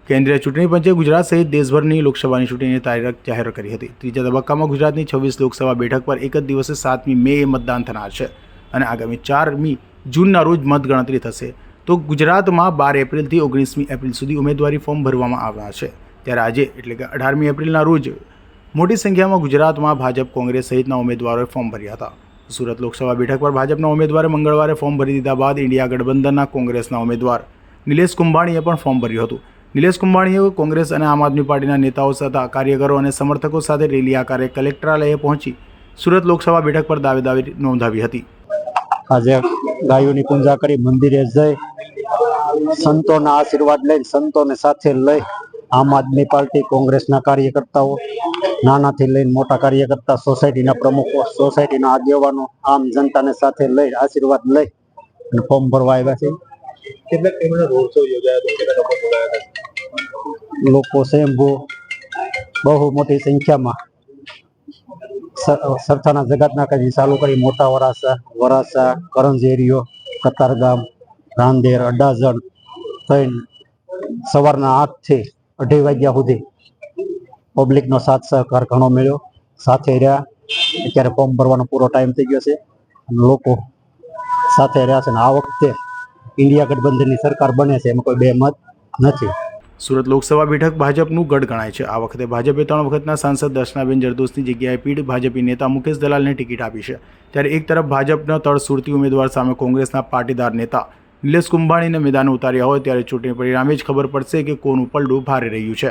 કેન્દ્રીય ચૂંટણી પંચે ગુજરાત સહિત દેશભરની લોકસભાની ચૂંટણીની તારીખ જાહેર કરી હતી। ત્રીજા તબક્કામાં ગુજરાતની 26 લોકસભા બેઠક પર એક જ દિવસે 7મી મેએ મતદાન થનાર છે અને આગામી 4મી જૂનના રોજ મતગણતરી થશે। તો ગુજરાતમાં 12 એપ્રિલથી 19મી એપ્રિલ સુધી ઉમેદવારી ફોર્મ ભરવામાં આવનાર છે। ત્યારે આજે એટલે કે 18મી એપ્રિલના રોજ મોટી સંખ્યામાં ગુજરાતમાં ભાજપ, કોંગ્રેસ સહિતના ઉમેદવારોએ ફોર્મ ભર્યા હતા। સુરત લોકસભા બેઠક પર ભાજપના ઉમેદવારે મંગળવારે ફોર્મ ભરી દીધા બાદ ઇન્ડિયા ગઠબંધનના કોંગ્રેસના ઉમેદવાર નિલેશ કુંભાણીએ પણ ફોર્મ ભર્યું હતું। નિલેશ કુંભાણીએ કોંગ્રેસ અને આમ આદમી પાર્ટીના નેતાઓ તથા કાર્યકરો અને સમર્થકો સાથે રેલી આકારે કલેક્ટરાલયે પહોંચી સુરત લોકસભા બેઠક પર દાવેદારી નોંધાવી હતી। આજે ગાયોની પૂજા કરી મંદિરે જઈ સંતોના આશીર્વાદ લઈ સંતોને સાથે લઈ આમ આદમી પાર્ટી, કોંગ્રેસના કાર્યકર્તાઓ, નાનાથી લઈને મોટા કાર્યકર્તા, સોસાયટીના પ્રમુખો, સોસાયટીના આગેવાનો, આમ જનતાને સાથે લઈ આશીર્વાદ લઈ અને ફોર્મ ભરવા આવ્યા છે। લોકો સ્વયંભૂ બહુ મોટી સંખ્યામાં સરથાના જગતના કદી ચાલુ કરી મોટા વરાસા, કરંજેરીઓ, કતારગામ, રાંદેર, અડાજણ થઈને સવારના 8 થી 2:30 વાગ્યા સુધી પબ્લિકનો સાથ સહકાર ઘણો મળ્યો। સાથે રહ્યા, અત્યારે ફોર્મ ભરવાનો પૂરો ટાઈમ થઈ ગયો છે, લોકો સાથે રહ્યા છે અને આ વખતે ઇન્ડિયા ગઠબંધનની સરકાર બને છે, એમાં કોઈ બે મત નથી। સુરત લોકસભા બેઠક ભાજપનું ગઢ ગણાય છે। આ વખતે ભાજપે 3 વખતના સાંસદ દર્શનાબેન જરદોશની જગ્યાએ પીઢ ભાજપી નેતા મુકેશ દલાલને ટિકિટ આપી છે। ત્યારે એક તરફ ભાજપના તળસુરતી ઉમેદવાર સામે કોંગ્રેસના પાટીદાર નેતા નિલેશ કુંભાણીને મેદાને ઉતાર્યા હોય ત્યારે ચૂંટણી પરિણામે જ ખબર પડશે કે કોનું પલડું ભારે રહ્યું છે।